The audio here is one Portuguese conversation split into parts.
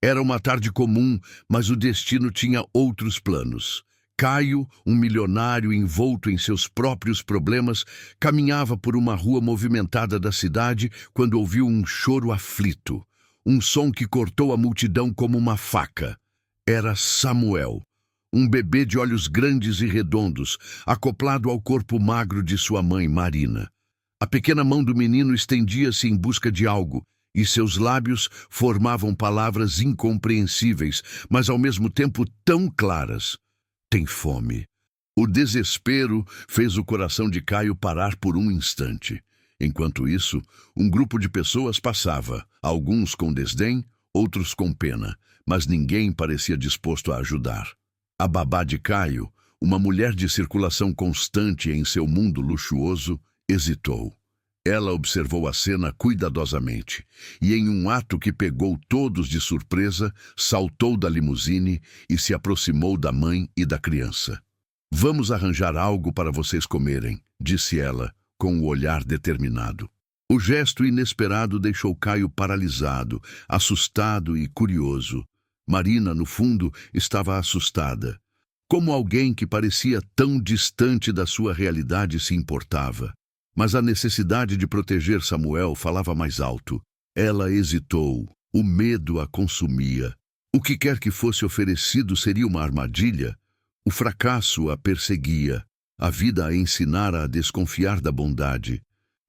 Era uma tarde comum, mas o destino tinha outros planos. Caio, um milionário envolto em seus próprios problemas, caminhava por uma rua movimentada da cidade quando ouviu um choro aflito. Um som que cortou a multidão como uma faca. Era Samuel, um bebê de olhos grandes e redondos, acoplado ao corpo magro de sua mãe, Marina. A pequena mão do menino estendia-se em busca de algo, e seus lábios formavam palavras incompreensíveis, mas ao mesmo tempo tão claras. Tem fome. O desespero fez o coração de Caio parar por um instante. Enquanto isso, um grupo de pessoas passava, alguns com desdém, outros com pena, mas ninguém parecia disposto a ajudar. A babá de Caio, uma mulher de circulação constante em seu mundo luxuoso, hesitou. Ela observou a cena cuidadosamente e, em um ato que pegou todos de surpresa, saltou da limusine e se aproximou da mãe e da criança. "Vamos arranjar algo para vocês comerem", disse ela, com o olhar determinado. O gesto inesperado deixou Caio paralisado, assustado e curioso. Marina, no fundo, estava assustada. Como alguém que parecia tão distante da sua realidade se importava. Mas a necessidade de proteger Samuel falava mais alto. Ela hesitou. O medo a consumia. O que quer que fosse oferecido seria uma armadilha. O fracasso a perseguia. A vida a ensinara a desconfiar da bondade.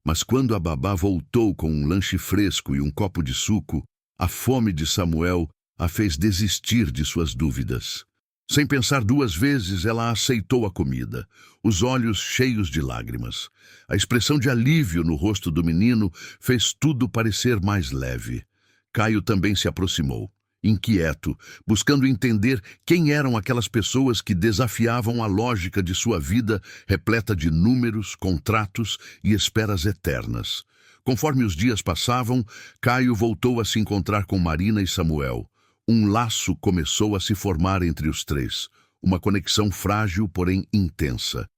Mas quando a babá voltou com um lanche fresco e um copo de suco, a fome de Samuel a fez desistir de suas dúvidas. Sem pensar duas vezes, ela aceitou a comida, os olhos cheios de lágrimas. A expressão de alívio no rosto do menino fez tudo parecer mais leve. Caio também se aproximou, inquieto, buscando entender quem eram aquelas pessoas que desafiavam a lógica de sua vida repleta de números, contratos e esperas eternas. Conforme os dias passavam, Caio voltou a se encontrar com Marina e Samuel. Um laço começou a se formar entre os três, uma conexão frágil, porém intensa.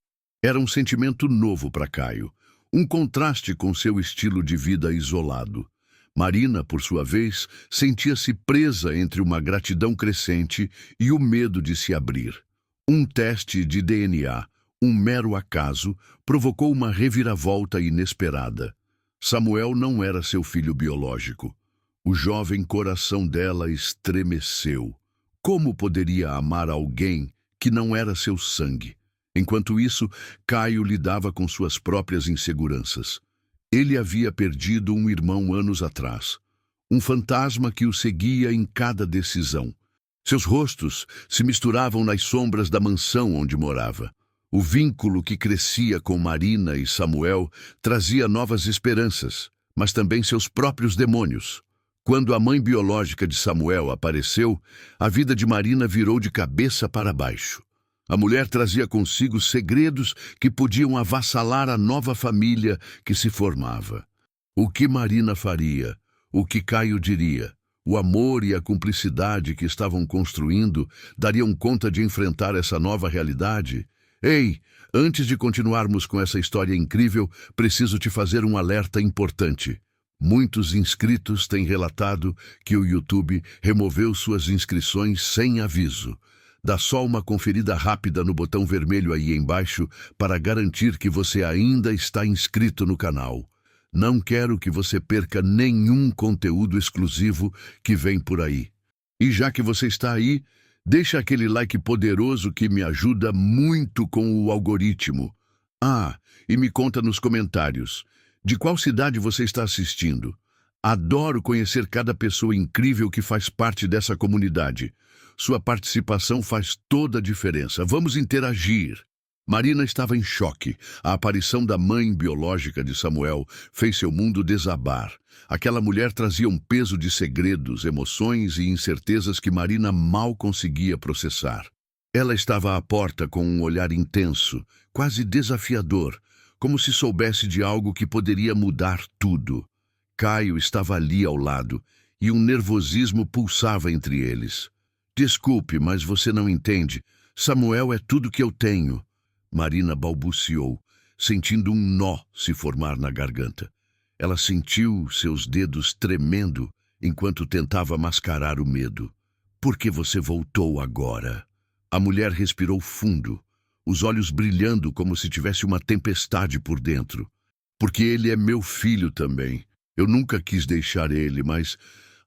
Era um sentimento novo para Caio, um contraste com seu estilo de vida isolado. Marina, por sua vez, sentia-se presa entre uma gratidão crescente e o medo de se abrir. Um teste de DNA, um mero acaso, provocou uma reviravolta inesperada. Samuel não era seu filho biológico. O jovem coração dela estremeceu. Como poderia amar alguém que não era seu sangue? Enquanto isso, Caio lidava com suas próprias inseguranças. Ele havia perdido um irmão anos atrás. Um fantasma que o seguia em cada decisão. Seus rostos se misturavam nas sombras da mansão onde morava. O vínculo que crescia com Marina e Samuel trazia novas esperanças, mas também seus próprios demônios. Quando a mãe biológica de Samuel apareceu, a vida de Marina virou de cabeça para baixo. A mulher trazia consigo segredos que podiam avassalar a nova família que se formava. O que Marina faria? O que Caio diria? O amor e a cumplicidade que estavam construindo dariam conta de enfrentar essa nova realidade? Ei, antes de continuarmos com essa história incrível, preciso te fazer um alerta importante. Muitos inscritos têm relatado que o YouTube removeu suas inscrições sem aviso. Dá só uma conferida rápida no botão vermelho aí embaixo para garantir que você ainda está inscrito no canal. Não quero que você perca nenhum conteúdo exclusivo que vem por aí. E já que você está aí, deixa aquele like poderoso que me ajuda muito com o algoritmo. E me conta nos comentários. De qual cidade você está assistindo? Adoro conhecer cada pessoa incrível que faz parte dessa comunidade. Sua participação faz toda a diferença. Vamos interagir. Marina estava em choque. A aparição da mãe biológica de Samuel fez seu mundo desabar. Aquela mulher trazia um peso de segredos, emoções e incertezas que Marina mal conseguia processar. Ela estava à porta com um olhar intenso, quase desafiador, como se soubesse de algo que poderia mudar tudo. Caio estava ali ao lado, e um nervosismo pulsava entre eles. "Desculpe, mas você não entende. Samuel é tudo que eu tenho." Marina balbuciou, sentindo um nó se formar na garganta. Ela sentiu seus dedos tremendo enquanto tentava mascarar o medo. Por que você voltou agora? A mulher respirou fundo, os olhos brilhando como se tivesse uma tempestade por dentro. Porque ele é meu filho também. Eu nunca quis deixar ele, mas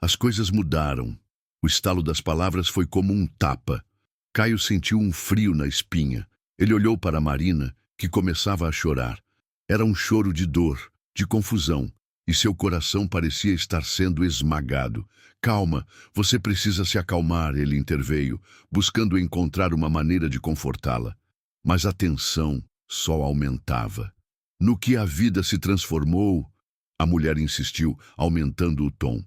as coisas mudaram. O estalo das palavras foi como um tapa. Caio sentiu um frio na espinha. Ele olhou para Marina, que começava a chorar. Era um choro de dor, de confusão, e seu coração parecia estar sendo esmagado. Calma, você precisa se acalmar, ele interveio, buscando encontrar uma maneira de confortá-la. Mas a tensão só aumentava. No que a vida se transformou, a mulher insistiu, aumentando o tom.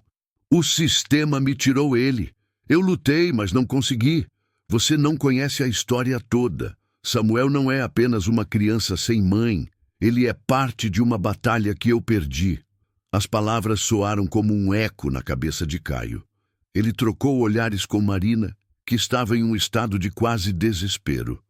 O sistema me tirou ele. Eu lutei, mas não consegui. Você não conhece a história toda. Samuel não é apenas uma criança sem mãe. Ele é parte de uma batalha que eu perdi. As palavras soaram como um eco na cabeça de Caio. Ele trocou olhares com Marina, que estava em um estado de quase desespero.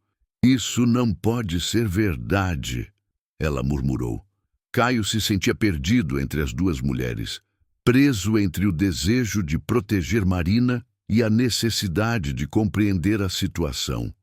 Isso não pode ser verdade, ela murmurou. Caio se sentia perdido entre as duas mulheres, preso entre o desejo de proteger Marina e a necessidade de compreender a situação.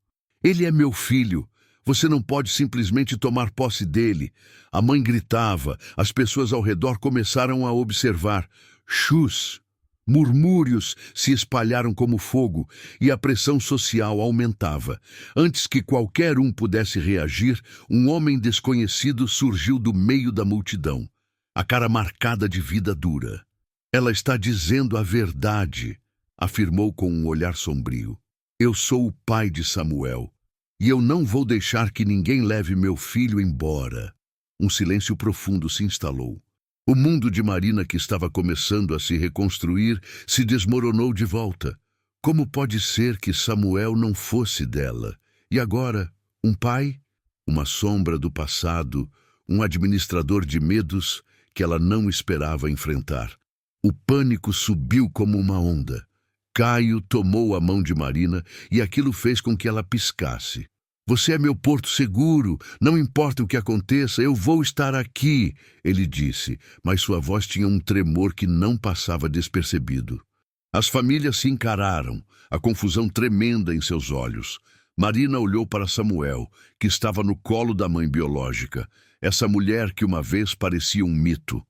Ele é meu filho. Você não pode simplesmente tomar posse dele. A mãe gritava, as pessoas ao redor começaram a observar. Chus! Murmúrios se espalharam como fogo e a pressão social aumentava. Antes que qualquer um pudesse reagir, um homem desconhecido surgiu do meio da multidão, a cara marcada de vida dura. Ela está dizendo a verdade, afirmou com um olhar sombrio. Eu sou o pai de Samuel. E eu não vou deixar que ninguém leve meu filho embora. Um silêncio profundo se instalou. O mundo de Marina, que estava começando a se reconstruir, se desmoronou de volta. Como pode ser que Samuel não fosse dela? E agora, um pai? Uma sombra do passado, um administrador de medos que ela não esperava enfrentar. O pânico subiu como uma onda. Caio tomou a mão de Marina e aquilo fez com que ela piscasse. Você é meu porto seguro, não importa o que aconteça, eu vou estar aqui, ele disse, mas sua voz tinha um tremor que não passava despercebido. As famílias se encararam, a confusão tremenda em seus olhos. Marina olhou para Samuel, que estava no colo da mãe biológica, essa mulher que uma vez parecia um mito.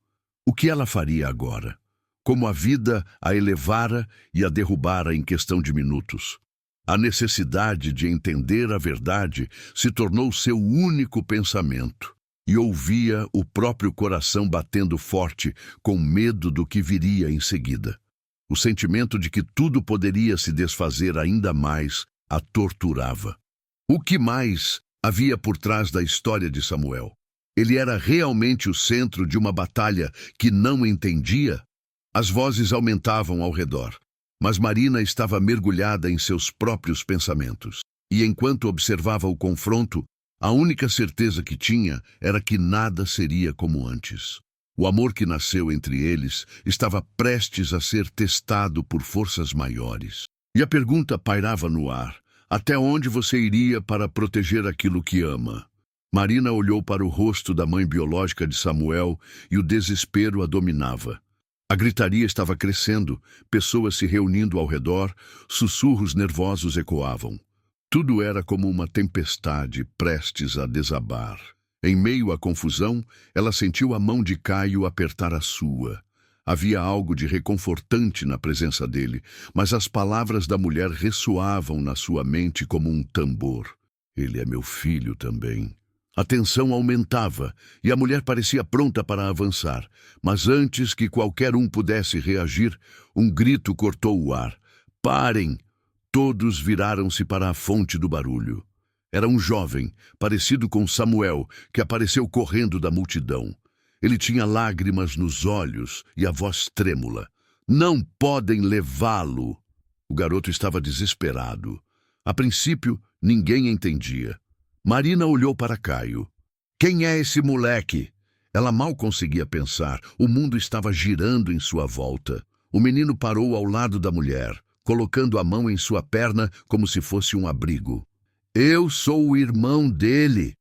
O que ela faria agora? Como a vida a elevara e a derrubara em questão de minutos. A necessidade de entender a verdade se tornou seu único pensamento, e ouvia o próprio coração batendo forte, com medo do que viria em seguida. O sentimento de que tudo poderia se desfazer ainda mais a torturava. O que mais havia por trás da história de Samuel? Ele era realmente o centro de uma batalha que não entendia? As vozes aumentavam ao redor. Mas Marina estava mergulhada em seus próprios pensamentos. E enquanto observava o confronto, a única certeza que tinha era que nada seria como antes. O amor que nasceu entre eles estava prestes a ser testado por forças maiores. E a pergunta pairava no ar: até onde você iria para proteger aquilo que ama? Marina olhou para o rosto da mãe biológica de Samuel e o desespero a dominava. A gritaria estava crescendo, pessoas se reunindo ao redor, sussurros nervosos ecoavam. Tudo era como uma tempestade prestes a desabar. Em meio à confusão, ela sentiu a mão de Caio apertar a sua. Havia algo de reconfortante na presença dele, mas as palavras da mulher ressoavam na sua mente como um tambor. Ele é meu filho também. A tensão aumentava e a mulher parecia pronta para avançar, mas antes que qualquer um pudesse reagir, um grito cortou o ar. Parem! Todos viraram-se para a fonte do barulho. Era um jovem, parecido com Samuel, que apareceu correndo da multidão. Ele tinha lágrimas nos olhos e a voz trêmula. Não podem levá-lo! O garoto estava desesperado. A princípio, ninguém entendia. Marina olhou para Caio. Quem é esse moleque? Ela mal conseguia pensar. O mundo estava girando em sua volta. O menino parou ao lado da mulher, colocando a mão em sua perna como se fosse um abrigo. Eu sou o irmão dele.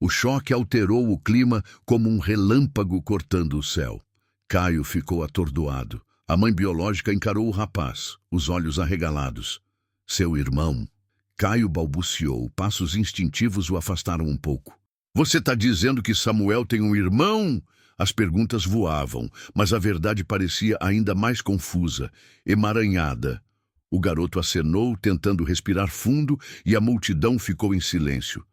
O choque alterou o clima como um relâmpago cortando o céu. Caio ficou atordoado. A mãe biológica encarou o rapaz, os olhos arregalados. Seu irmão. Caio balbuciou. Passos instintivos o afastaram um pouco. Você está dizendo que Samuel tem um irmão? As perguntas voavam, mas a verdade parecia ainda mais confusa, emaranhada. O garoto acenou, tentando respirar fundo, e a multidão ficou em silêncio.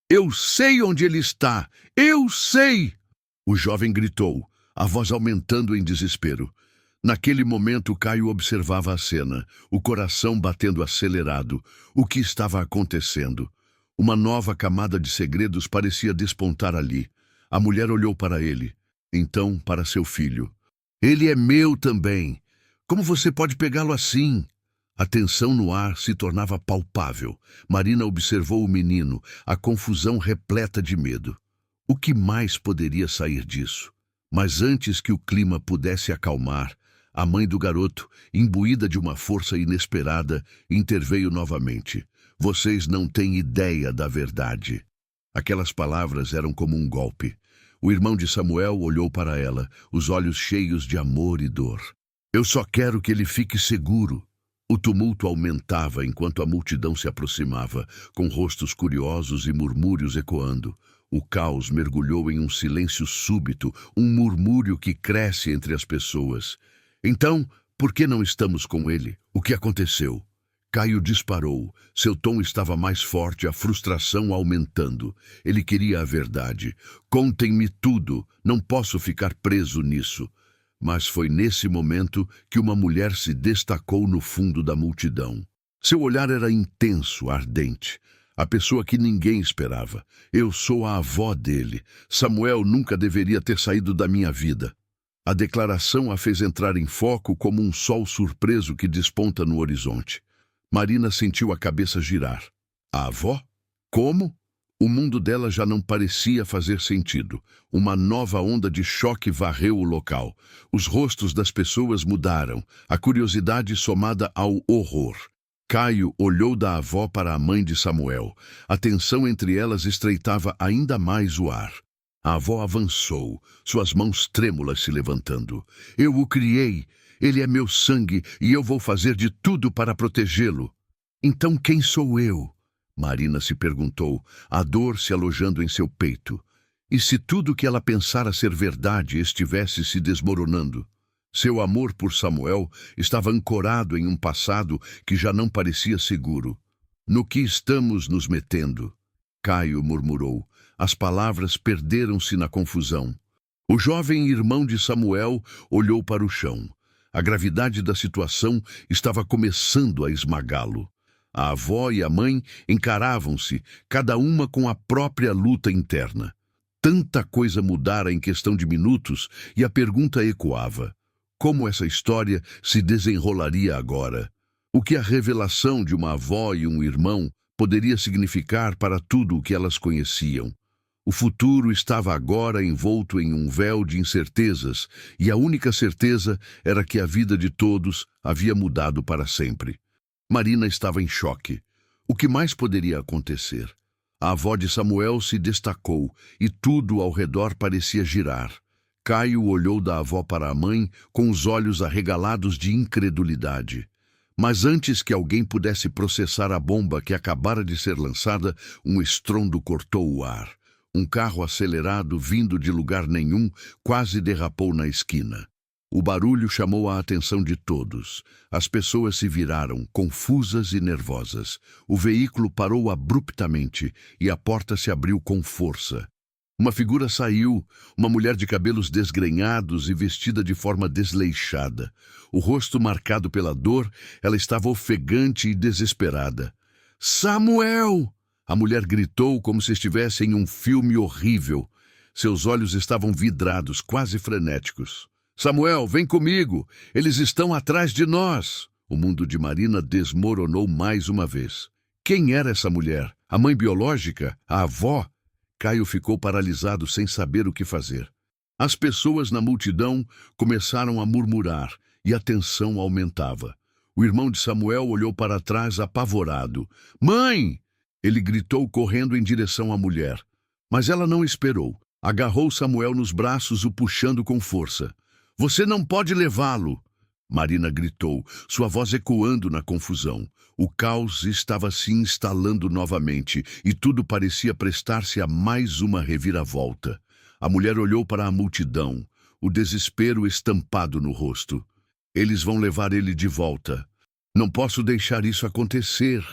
Eu sei onde ele está! Eu sei! O jovem gritou, a voz aumentando em desespero. Naquele momento, Caio observava a cena, o coração batendo acelerado. O que estava acontecendo? Uma nova camada de segredos parecia despontar ali. A mulher olhou para ele, então para seu filho. Ele é meu também. Como você pode pegá-lo assim? A tensão no ar se tornava palpável. Marina observou o menino, a confusão repleta de medo. O que mais poderia sair disso? Mas antes que o clima pudesse acalmar, a mãe do garoto, imbuída de uma força inesperada, interveio novamente. Vocês não têm ideia da verdade. Aquelas palavras eram como um golpe. O irmão de Samuel olhou para ela, os olhos cheios de amor e dor. Eu só quero que ele fique seguro. O tumulto aumentava enquanto a multidão se aproximava, com rostos curiosos e murmúrios ecoando. O caos mergulhou em um silêncio súbito, um murmúrio que cresce entre as pessoas. Então, por que não estamos com ele? O que aconteceu? Caio disparou. Seu tom estava mais forte, a frustração aumentando. Ele queria a verdade. Contem-me tudo. Não posso ficar preso nisso. Mas foi nesse momento que uma mulher se destacou no fundo da multidão. Seu olhar era intenso, ardente. A pessoa que ninguém esperava. Eu sou a avó dele. Samuel nunca deveria ter saído da minha vida. A declaração a fez entrar em foco como um sol surpreso que desponta no horizonte. Marina sentiu a cabeça girar. A avó? Como? O mundo dela já não parecia fazer sentido. Uma nova onda de choque varreu o local. Os rostos das pessoas mudaram, a curiosidade somada ao horror. Caio olhou da avó para a mãe de Samuel. A tensão entre elas estreitava ainda mais o ar. A avó avançou, suas mãos trêmulas se levantando. Eu o criei, ele é meu sangue e eu vou fazer de tudo para protegê-lo. Então quem sou eu? Marina se perguntou, a dor se alojando em seu peito. E se tudo o que ela pensara ser verdade estivesse se desmoronando? Seu amor por Samuel estava ancorado em um passado que já não parecia seguro. No que estamos nos metendo? Caio murmurou. As palavras perderam-se na confusão. O jovem irmão de Samuel olhou para o chão. A gravidade da situação estava começando a esmagá-lo. A avó e a mãe encaravam-se, cada uma com a própria luta interna. Tanta coisa mudara em questão de minutos e a pergunta ecoava. Como essa história se desenrolaria agora? O que a revelação de uma avó e um irmão poderia significar para tudo o que elas conheciam? O futuro estava agora envolto em um véu de incertezas, e a única certeza era que a vida de todos havia mudado para sempre. Marina estava em choque. O que mais poderia acontecer? A avó de Samuel se destacou, e tudo ao redor parecia girar. Caio olhou da avó para a mãe com os olhos arregalados de incredulidade. Mas antes que alguém pudesse processar a bomba que acabara de ser lançada, um estrondo cortou o ar. Um carro acelerado, vindo de lugar nenhum, quase derrapou na esquina. O barulho chamou a atenção de todos. As pessoas se viraram, confusas e nervosas. O veículo parou abruptamente e a porta se abriu com força. Uma figura saiu, uma mulher de cabelos desgrenhados e vestida de forma desleixada. O rosto marcado pela dor, ela estava ofegante e desesperada. Samuel! A mulher gritou como se estivesse em um filme horrível. Seus olhos estavam vidrados, quase frenéticos. Samuel, vem comigo! Eles estão atrás de nós! O mundo de Marina desmoronou mais uma vez. Quem era essa mulher? A mãe biológica? A avó? Caio ficou paralisado sem saber o que fazer. As pessoas na multidão começaram a murmurar e a tensão aumentava. O irmão de Samuel olhou para trás apavorado. Mãe! Ele gritou correndo em direção à mulher. Mas ela não esperou. Agarrou Samuel nos braços, o puxando com força. Você não pode levá-lo! Marina gritou, sua voz ecoando na confusão. O caos estava se instalando novamente e tudo parecia prestar-se a mais uma reviravolta. A mulher olhou para a multidão, o desespero estampado no rosto. Eles vão levar ele de volta. Não posso deixar isso acontecer.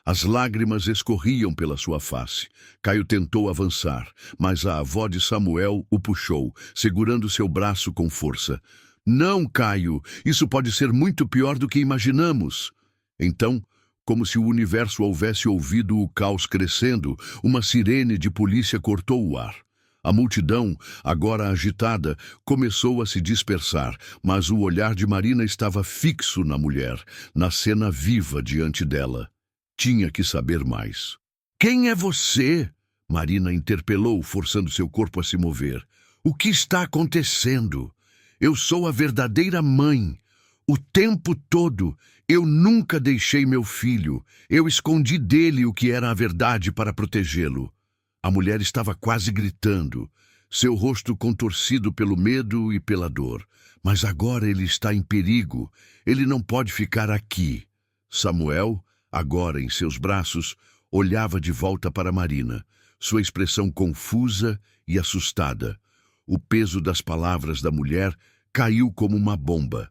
As lágrimas escorriam pela sua face. Caio tentou avançar, mas a avó de Samuel o puxou, segurando seu braço com força. Não, Caio, isso pode ser muito pior do que imaginamos. Então, como se o universo houvesse ouvido o caos crescendo, uma sirene de polícia cortou o ar. A multidão, agora agitada, começou a se dispersar, mas o olhar de Marina estava fixo na mulher, na cena viva diante dela. Tinha que saber mais. Quem é você? Marina interpelou, forçando seu corpo a se mover. O que está acontecendo? Eu sou a verdadeira mãe. O tempo todo, eu nunca deixei meu filho. Eu escondi dele o que era a verdade para protegê-lo. A mulher estava quase gritando, seu rosto contorcido pelo medo e pela dor. Mas agora ele está em perigo. Ele não pode ficar aqui. Samuel, agora em seus braços, olhava de volta para Marina, sua expressão confusa e assustada. O peso das palavras da mulher caiu como uma bomba.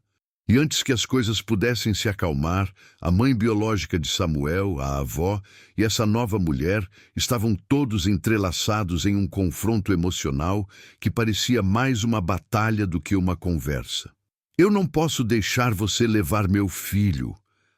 E antes que as coisas pudessem se acalmar, a mãe biológica de Samuel, a avó, e essa nova mulher estavam todos entrelaçados em um confronto emocional que parecia mais uma batalha do que uma conversa. Eu não posso deixar você levar meu filho.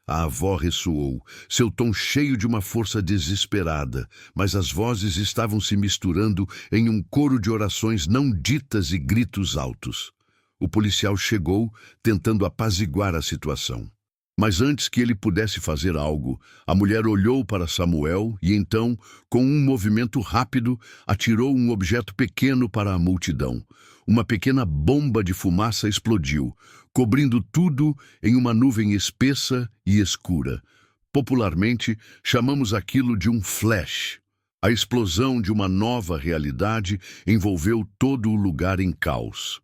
A avó ressoou, seu tom cheio de uma força desesperada, mas as vozes estavam se misturando em um coro de orações não ditas e gritos altos. O policial chegou, tentando apaziguar a situação. Mas antes que ele pudesse fazer algo, a mulher olhou para Samuel e então, com um movimento rápido, atirou um objeto pequeno para a multidão. Uma pequena bomba de fumaça explodiu, cobrindo tudo em uma nuvem espessa e escura. Popularmente, chamamos aquilo de um flash. A explosão de uma nova realidade envolveu todo o lugar em caos.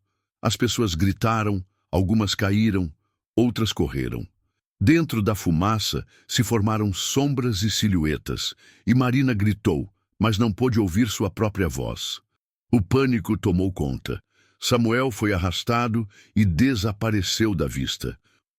As pessoas gritaram, algumas caíram, outras correram. Dentro da fumaça se formaram sombras e silhuetas, e Marina gritou, mas não pôde ouvir sua própria voz. O pânico tomou conta. Samuel foi arrastado e desapareceu da vista.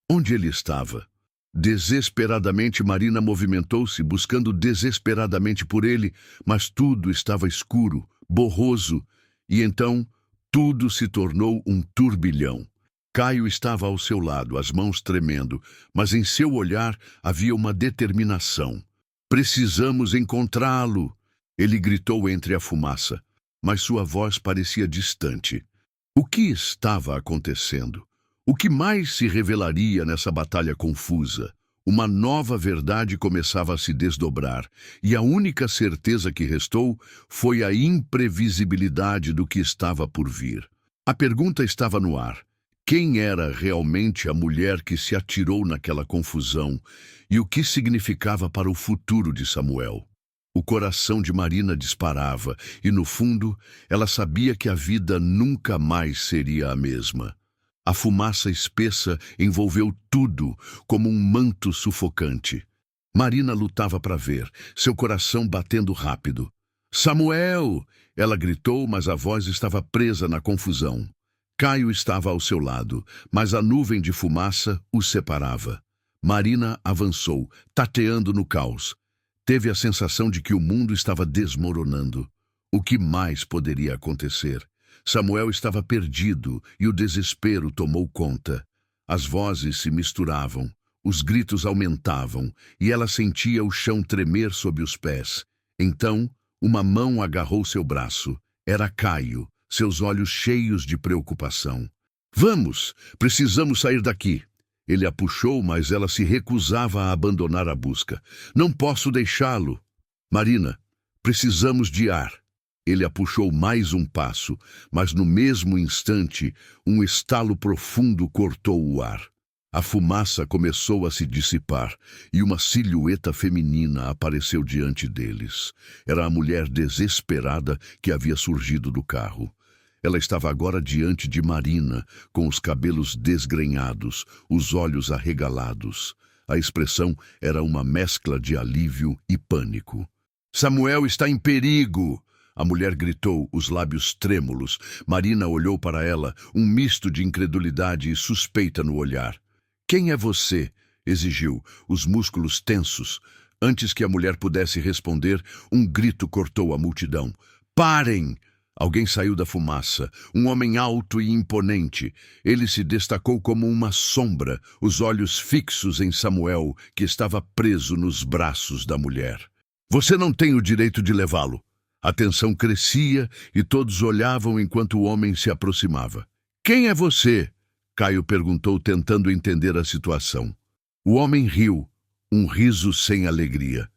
Onde ele estava? Desesperadamente Marina movimentou-se, buscando desesperadamente por ele, mas tudo estava escuro, borroso, e então tudo se tornou um turbilhão. Caio estava ao seu lado, as mãos tremendo, mas em seu olhar havia uma determinação. Precisamos encontrá-lo! Ele gritou entre a fumaça, mas sua voz parecia distante. O que estava acontecendo? O que mais se revelaria nessa batalha confusa? Uma nova verdade começava a se desdobrar, e a única certeza que restou foi a imprevisibilidade do que estava por vir. A pergunta estava no ar. Quem era realmente a mulher que se atirou naquela confusão e o que significava para o futuro de Samuel? O coração de Marina disparava e, no fundo, ela sabia que a vida nunca mais seria a mesma. A fumaça espessa envolveu tudo como um manto sufocante. Marina lutava para ver, seu coração batendo rápido. Samuel! Ela gritou, mas a voz estava presa na confusão. Caio estava ao seu lado, mas a nuvem de fumaça os separava. Marina avançou, tateando no caos. Teve a sensação de que o mundo estava desmoronando. O que mais poderia acontecer? Samuel estava perdido e o desespero tomou conta. As vozes se misturavam, os gritos aumentavam e ela sentia o chão tremer sob os pés. Então, uma mão agarrou seu braço. Era Caio, seus olhos cheios de preocupação. Vamos, precisamos sair daqui. Ele a puxou, mas ela se recusava a abandonar a busca. Não posso deixá-lo. Marina, precisamos de ar. Ele a puxou mais um passo, mas no mesmo instante, um estalo profundo cortou o ar. A fumaça começou a se dissipar e uma silhueta feminina apareceu diante deles. Era a mulher desesperada que havia surgido do carro. Ela estava agora diante de Marina, com os cabelos desgrenhados, os olhos arregalados. A expressão era uma mescla de alívio e pânico. Samuel está em perigo! A mulher gritou, os lábios trêmulos. Marina olhou para ela, um misto de incredulidade e suspeita no olhar. Quem é você? Exigiu, os músculos tensos. Antes que a mulher pudesse responder, um grito cortou a multidão. Parem! Alguém saiu da fumaça, um homem alto e imponente. Ele se destacou como uma sombra, os olhos fixos em Samuel, que estava preso nos braços da mulher. Você não tem o direito de levá-lo. A tensão crescia e todos olhavam enquanto o homem se aproximava. Quem é você? Caio perguntou, tentando entender a situação. O homem riu, um riso sem alegria.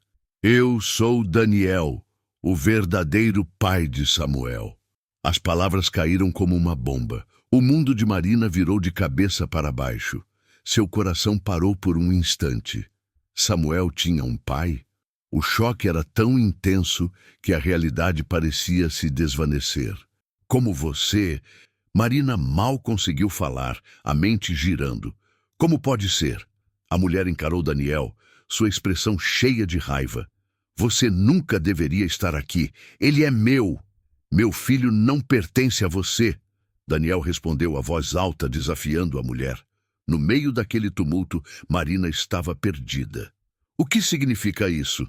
Eu sou Daniel, o verdadeiro pai de Samuel. As palavras caíram como uma bomba. O mundo de Marina virou de cabeça para baixo. Seu coração parou por um instante. Samuel tinha um pai? O choque era tão intenso que a realidade parecia se desvanecer. Como você? Marina mal conseguiu falar, a mente girando. Como pode ser? A mulher encarou Daniel, sua expressão cheia de raiva. Você nunca deveria estar aqui. Ele é meu. Meu filho não pertence a você. Daniel respondeu a voz alta, desafiando a mulher. No meio daquele tumulto, Marina estava perdida. O que significa isso?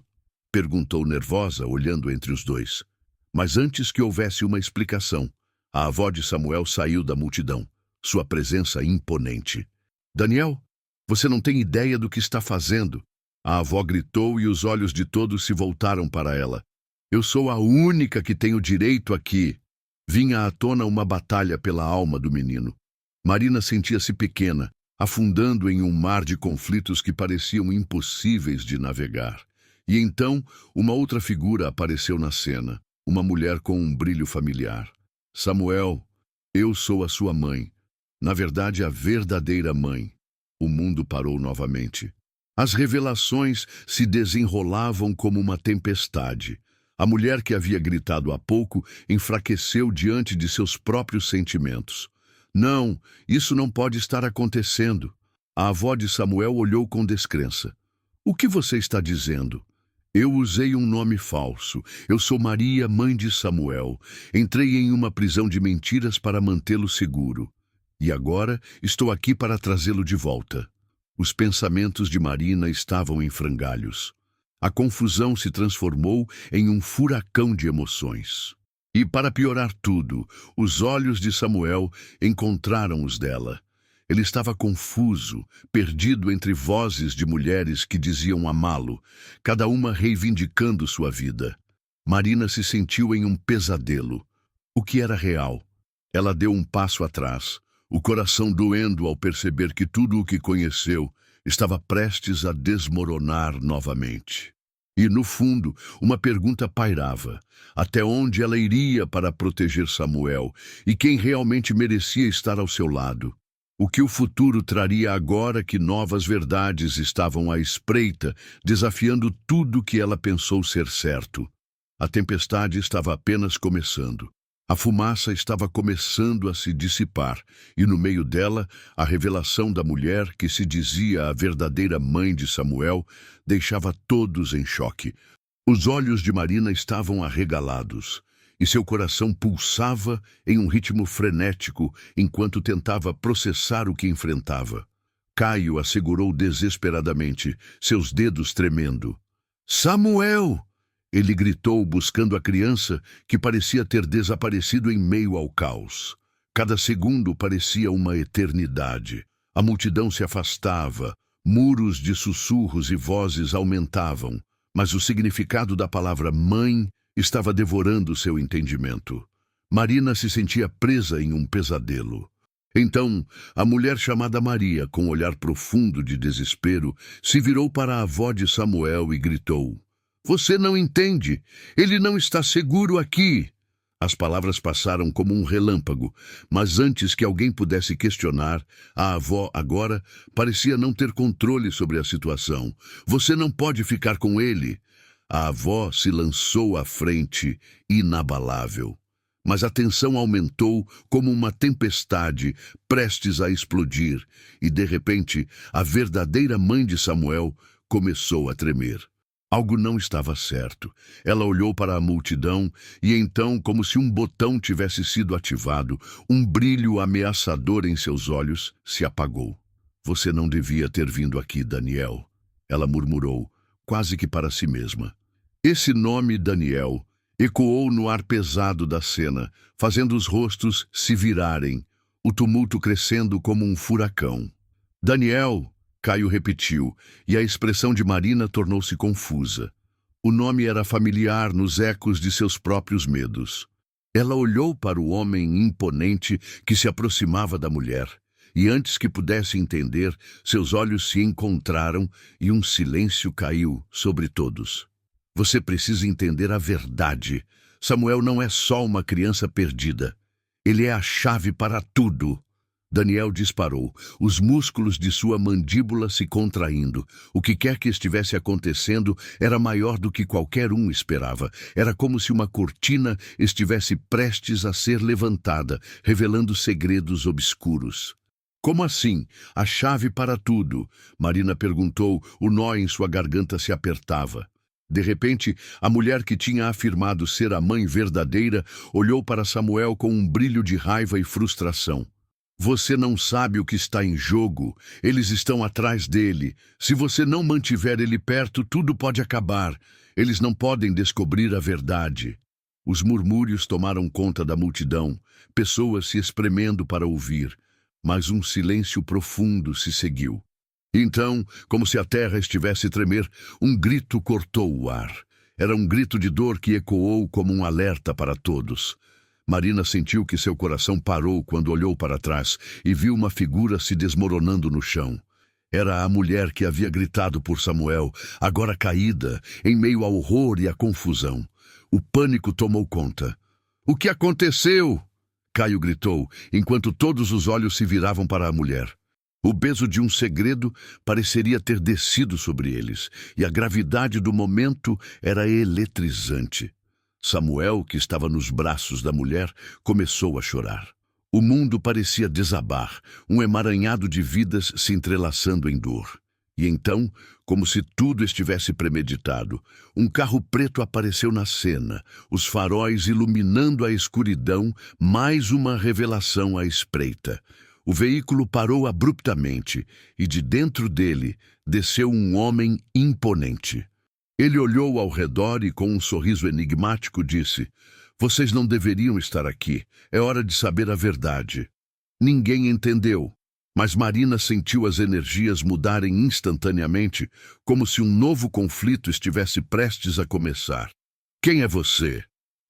Perguntou nervosa, olhando entre os dois. Mas antes que houvesse uma explicação, a avó de Samuel saiu da multidão, sua presença imponente. Daniel, você não tem ideia do que está fazendo. A avó gritou e os olhos de todos se voltaram para ela. Eu sou a única que tenho direito aqui. Vinha à tona uma batalha pela alma do menino. Marina sentia-se pequena, afundando em um mar de conflitos que pareciam impossíveis de navegar. E então, uma outra figura apareceu na cena, uma mulher com um brilho familiar. Samuel, eu sou a sua mãe. Na verdade, a verdadeira mãe. O mundo parou novamente. As revelações se desenrolavam como uma tempestade. A mulher que havia gritado há pouco enfraqueceu diante de seus próprios sentimentos. Não, isso não pode estar acontecendo. A avó de Samuel olhou com descrença. O que você está dizendo? Eu usei um nome falso. Eu sou Maria, mãe de Samuel. Entrei em uma prisão de mentiras para mantê-lo seguro. E agora estou aqui para trazê-lo de volta. Os pensamentos de Marina estavam em frangalhos. A confusão se transformou em um furacão de emoções. E, para piorar tudo, os olhos de Samuel encontraram os dela. Ele estava confuso, perdido entre vozes de mulheres que diziam amá-lo, cada uma reivindicando sua vida. Marina se sentiu em um pesadelo. O que era real? Ela deu um passo atrás, o coração doendo ao perceber que tudo o que conheceu estava prestes a desmoronar novamente. E, no fundo, uma pergunta pairava. Até onde ela iria para proteger Samuel? E quem realmente merecia estar ao seu lado? O que o futuro traria agora que novas verdades estavam à espreita, desafiando tudo que ela pensou ser certo? A tempestade estava apenas começando. A fumaça estava começando a se dissipar, e no meio dela, a revelação da mulher, que se dizia a verdadeira mãe de Samuel, deixava todos em choque. Os olhos de Marina estavam arregalados, e seu coração pulsava em um ritmo frenético enquanto tentava processar o que enfrentava. Caio a segurou desesperadamente, seus dedos tremendo. Samuel! Ele gritou, buscando a criança, que parecia ter desaparecido em meio ao caos. Cada segundo parecia uma eternidade. A multidão se afastava, muros de sussurros e vozes aumentavam, mas o significado da palavra mãe estava devorando seu entendimento. Marina se sentia presa em um pesadelo. Então, a mulher chamada Maria, com um olhar profundo de desespero, se virou para a avó de Samuel e gritou: Você não entende. Ele não está seguro aqui. As palavras passaram como um relâmpago, mas antes que alguém pudesse questionar, a avó agora parecia não ter controle sobre a situação. Você não pode ficar com ele. A avó se lançou à frente, inabalável. Mas a tensão aumentou como uma tempestade prestes a explodir, e de repente a verdadeira mãe de Samuel começou a tremer. Algo não estava certo. Ela olhou para a multidão e então, como se um botão tivesse sido ativado, um brilho ameaçador em seus olhos se apagou. Você não devia ter vindo aqui, Daniel, ela murmurou, quase que para si mesma. Esse nome, Daniel, ecoou no ar pesado da cena, fazendo os rostos se virarem, o tumulto crescendo como um furacão. Daniel, Caio repetiu, e a expressão de Marina tornou-se confusa. O nome era familiar nos ecos de seus próprios medos. Ela olhou para o homem imponente que se aproximava da mulher, e antes que pudesse entender, seus olhos se encontraram e um silêncio caiu sobre todos. Você precisa entender a verdade. Samuel não é só uma criança perdida. Ele é a chave para tudo. Daniel disparou, os músculos de sua mandíbula se contraindo. O que quer que estivesse acontecendo era maior do que qualquer um esperava. Era como se uma cortina estivesse prestes a ser levantada, revelando segredos obscuros. Como assim? A chave para tudo? Marina perguntou, o nó em sua garganta se apertava. De repente, a mulher que tinha afirmado ser a mãe verdadeira olhou para Samuel com um brilho de raiva e frustração. Você não sabe o que está em jogo. Eles estão atrás dele. Se você não mantiver ele perto, tudo pode acabar. Eles não podem descobrir a verdade. Os murmúrios tomaram conta da multidão, pessoas se espremendo para ouvir, mas um silêncio profundo se seguiu. Então, como se a terra estivesse a tremer, um grito cortou o ar. Era um grito de dor que ecoou como um alerta para todos. Marina sentiu que seu coração parou quando olhou para trás e viu uma figura se desmoronando no chão. Era a mulher que havia gritado por Samuel, agora caída, em meio ao horror e à confusão. O pânico tomou conta. "O que aconteceu?" Caio gritou, enquanto todos os olhos se viravam para a mulher. O peso de um segredo pareceria ter descido sobre eles, e a gravidade do momento era eletrizante. Samuel, que estava nos braços da mulher, começou a chorar. O mundo parecia desabar, um emaranhado de vidas se entrelaçando em dor. E então, como se tudo estivesse premeditado, um carro preto apareceu na cena, os faróis iluminando a escuridão, mais uma revelação à espreita. O veículo parou abruptamente e de dentro dele desceu um homem imponente. Ele olhou ao redor e, com um sorriso enigmático, disse: "Vocês não deveriam estar aqui. É hora de saber a verdade." Ninguém entendeu, mas Marina sentiu as energias mudarem instantaneamente, como se um novo conflito estivesse prestes a começar. "Quem é você?"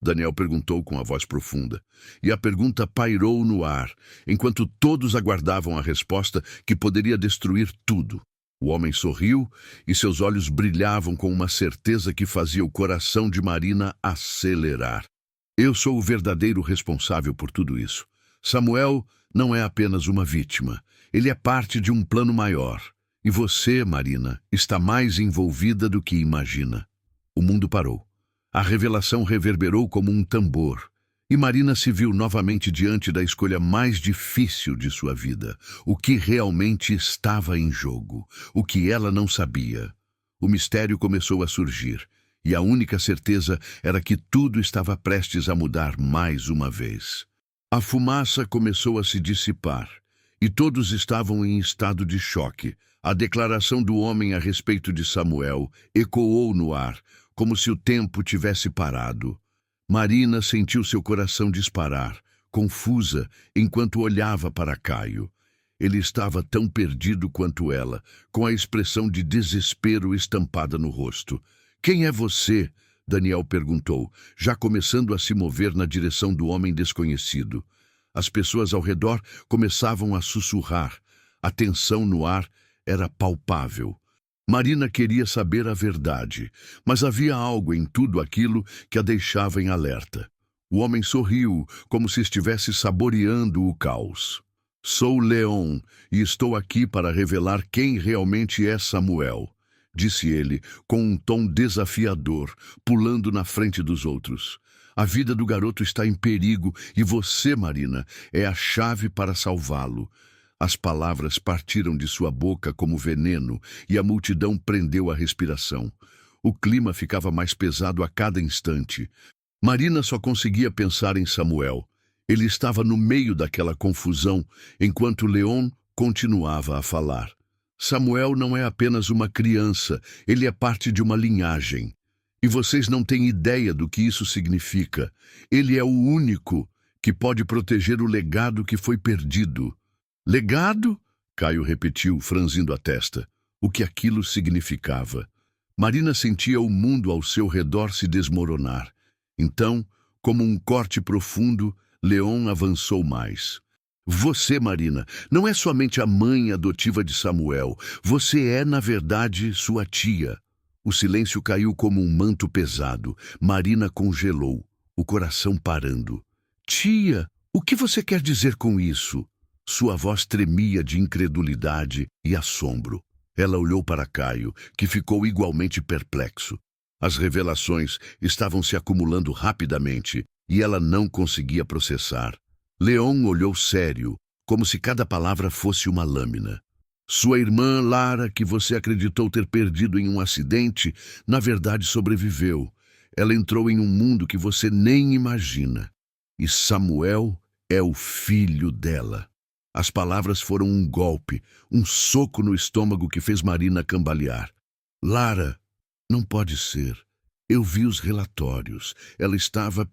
Daniel perguntou com a voz profunda, e a pergunta pairou no ar, enquanto todos aguardavam a resposta que poderia destruir tudo. O homem sorriu e seus olhos brilhavam com uma certeza que fazia o coração de Marina acelerar. "Eu sou o verdadeiro responsável por tudo isso. Samuel não é apenas uma vítima. Ele é parte de um plano maior. E você, Marina, está mais envolvida do que imagina." O mundo parou. A revelação reverberou como um tambor. E Marina se viu novamente diante da escolha mais difícil de sua vida. O que realmente estava em jogo? O que ela não sabia? O mistério começou a surgir, e a única certeza era que tudo estava prestes a mudar mais uma vez. A fumaça começou a se dissipar, e todos estavam em estado de choque. A declaração do homem a respeito de Samuel ecoou no ar, como se o tempo tivesse parado. Marina sentiu seu coração disparar, confusa, enquanto olhava para Caio. Ele estava tão perdido quanto ela, com a expressão de desespero estampada no rosto. "Quem é você?" Daniel perguntou, já começando a se mover na direção do homem desconhecido. As pessoas ao redor começavam a sussurrar. A tensão no ar era palpável. Marina queria saber a verdade, mas havia algo em tudo aquilo que a deixava em alerta. O homem sorriu, como se estivesse saboreando o caos. "Sou Leon, e estou aqui para revelar quem realmente é Samuel", disse ele, com um tom desafiador, pulando na frente dos outros. A vida do garoto está em perigo e você, Marina, é a chave para salvá-lo. As palavras partiram de sua boca como veneno e a multidão prendeu a respiração. O clima ficava mais pesado a cada instante. Marina só conseguia pensar em Samuel. Ele estava no meio daquela confusão, enquanto Leon continuava a falar. Samuel não é apenas uma criança, ele é parte de uma linhagem. E vocês não têm ideia do que isso significa. Ele é o único que pode proteger o legado que foi perdido. Legado? Caio repetiu, franzindo a testa. O que aquilo significava. Marina sentia o mundo ao seu redor se desmoronar. Então, como um corte profundo, Leon avançou mais. Você, Marina, não é somente a mãe adotiva de Samuel. Você é, na verdade, sua tia. O silêncio caiu como um manto pesado. Marina congelou, o coração parando. Tia, o que você quer dizer com isso? Sua voz tremia de incredulidade e assombro. Ela olhou para Caio, que ficou igualmente perplexo. As revelações estavam se acumulando rapidamente e ela não conseguia processar. Leon olhou sério, como se cada palavra fosse uma lâmina. Sua irmã Lara, que você acreditou ter perdido em um acidente, na verdade sobreviveu. Ela entrou em um mundo que você nem imagina. E Samuel é o filho dela. As palavras foram um golpe, um soco no estômago que fez Marina cambalear. Lara, não pode ser. Eu vi os relatórios. Ela estava...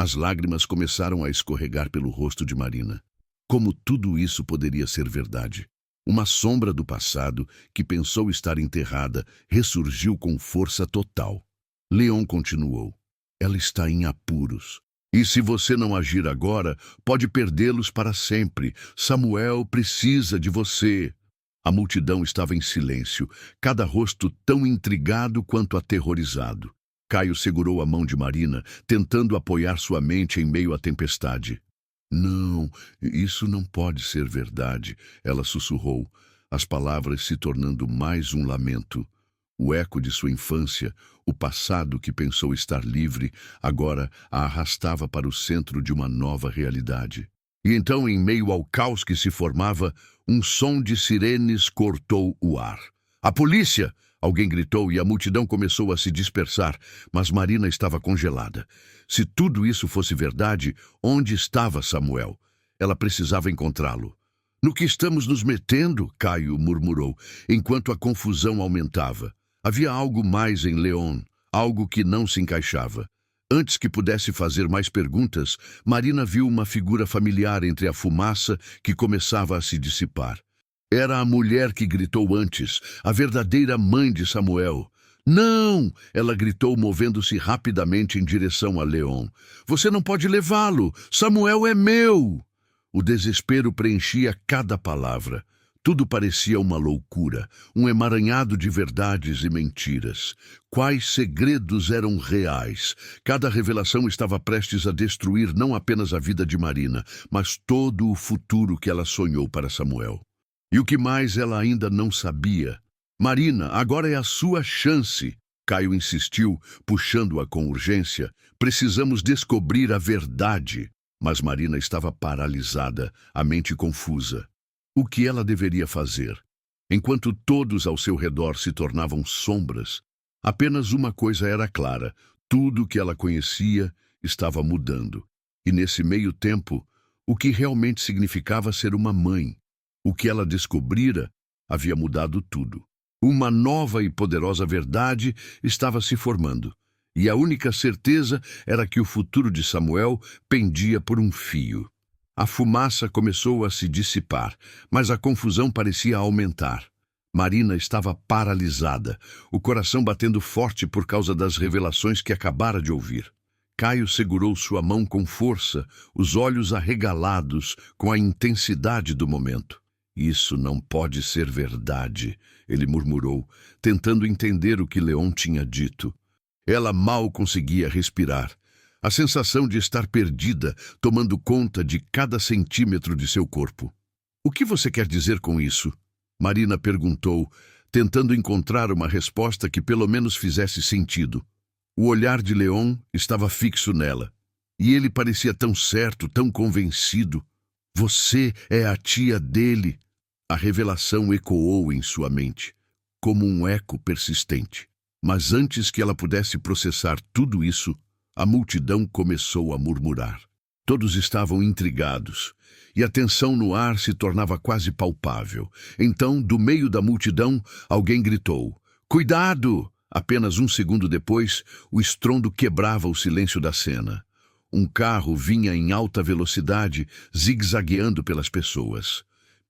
As lágrimas começaram a escorregar pelo rosto de Marina. Como tudo isso poderia ser verdade? Uma sombra do passado, que pensou estar enterrada, ressurgiu com força total. Leon continuou. Ela está em apuros. E se você não agir agora, pode perdê-los para sempre. Samuel precisa de você. A multidão estava em silêncio, cada rosto tão intrigado quanto aterrorizado. Caio segurou a mão de Marina, tentando apoiar sua mente em meio à tempestade. Não, isso não pode ser verdade, ela sussurrou, as palavras se tornando mais um lamento. O eco de sua infância, o passado que pensou estar livre, agora a arrastava para o centro de uma nova realidade. E então, em meio ao caos que se formava, um som de sirenes cortou o ar. A polícia! Alguém gritou e a multidão começou a se dispersar, mas Marina estava congelada. Se tudo isso fosse verdade, onde estava Samuel? Ela precisava encontrá-lo. No que estamos nos metendo? Caio murmurou, enquanto a confusão aumentava. Havia algo mais em Leon, algo que não se encaixava. Antes que pudesse fazer mais perguntas, Marina viu uma figura familiar entre a fumaça que começava a se dissipar. Era a mulher que gritou antes, a verdadeira mãe de Samuel. Não! Ela gritou, movendo-se rapidamente em direção a Leon. Você não pode levá-lo! Samuel é meu! O desespero preenchia cada palavra. Tudo parecia uma loucura, um emaranhado de verdades e mentiras. Quais segredos eram reais? Cada revelação estava prestes a destruir não apenas a vida de Marina, mas todo o futuro que ela sonhou para Samuel. E o que mais ela ainda não sabia? Marina, agora é a sua chance. Caio insistiu, puxando-a com urgência. Precisamos descobrir a verdade. Mas Marina estava paralisada, a mente confusa. O que ela deveria fazer? Enquanto todos ao seu redor se tornavam sombras, apenas uma coisa era clara. Tudo que ela conhecia estava mudando. E nesse meio tempo, o que realmente significava ser uma mãe? O que ela descobrira havia mudado tudo. Uma nova e poderosa verdade estava se formando, e a única certeza era que o futuro de Samuel pendia por um fio. A fumaça começou a se dissipar, mas a confusão parecia aumentar. Marina estava paralisada, o coração batendo forte por causa das revelações que acabara de ouvir. Caio segurou sua mão com força, os olhos arregalados com a intensidade do momento. Isso não pode ser verdade, ele murmurou, tentando entender o que Leon tinha dito. Ela mal conseguia respirar. A sensação de estar perdida, tomando conta de cada centímetro de seu corpo. O que você quer dizer com isso? Marina perguntou, tentando encontrar uma resposta que pelo menos fizesse sentido. O olhar de Leon estava fixo nela, E ele parecia tão certo, tão convencido. Você é a tia dele. A revelação ecoou em sua mente, como um eco persistente. Mas antes que ela pudesse processar tudo isso, a multidão começou a murmurar. Todos estavam intrigados, e a tensão no ar se tornava quase palpável. Então, do meio da multidão, alguém gritou: "Cuidado!" Apenas um segundo depois, o estrondo quebrava o silêncio da cena. Um carro vinha em alta velocidade, zigue-zagueando pelas pessoas.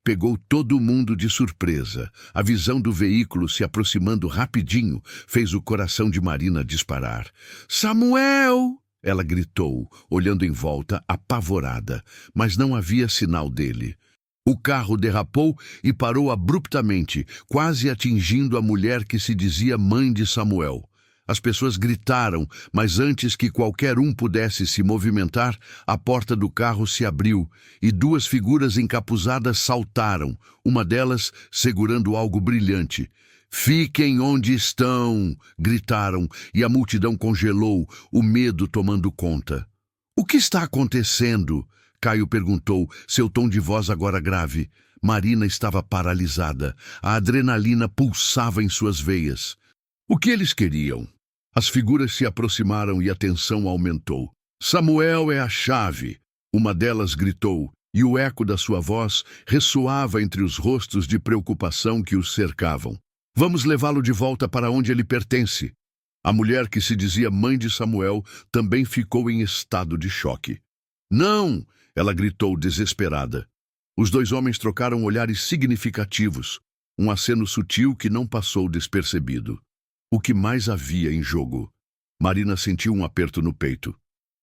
Pegou todo mundo de surpresa. A visão do veículo se aproximando rapidinho fez o coração de Marina disparar. "Samuel!" Ela gritou, olhando em volta, apavorada, mas não havia sinal dele. O carro derrapou e parou abruptamente, quase atingindo a mulher que se dizia mãe de Samuel. As pessoas gritaram, mas antes que qualquer um pudesse se movimentar, a porta do carro se abriu e duas figuras encapuzadas saltaram, uma delas segurando algo brilhante. "Fiquem onde estão!" gritaram, e a multidão congelou, o medo tomando conta. "O que está acontecendo?" Caio perguntou, seu tom de voz agora grave. Marina estava paralisada. A adrenalina pulsava em suas veias. O que eles queriam? As figuras se aproximaram e a tensão aumentou. "Samuel é a chave!" Uma delas gritou, e o eco da sua voz ressoava entre os rostos de preocupação que os cercavam. "Vamos levá-lo de volta para onde ele pertence." A mulher que se dizia mãe de Samuel também ficou em estado de choque. "Não!" ela gritou desesperada. Os dois homens trocaram olhares significativos, um aceno sutil que não passou despercebido. O que mais havia em jogo? Marina sentiu um aperto no peito.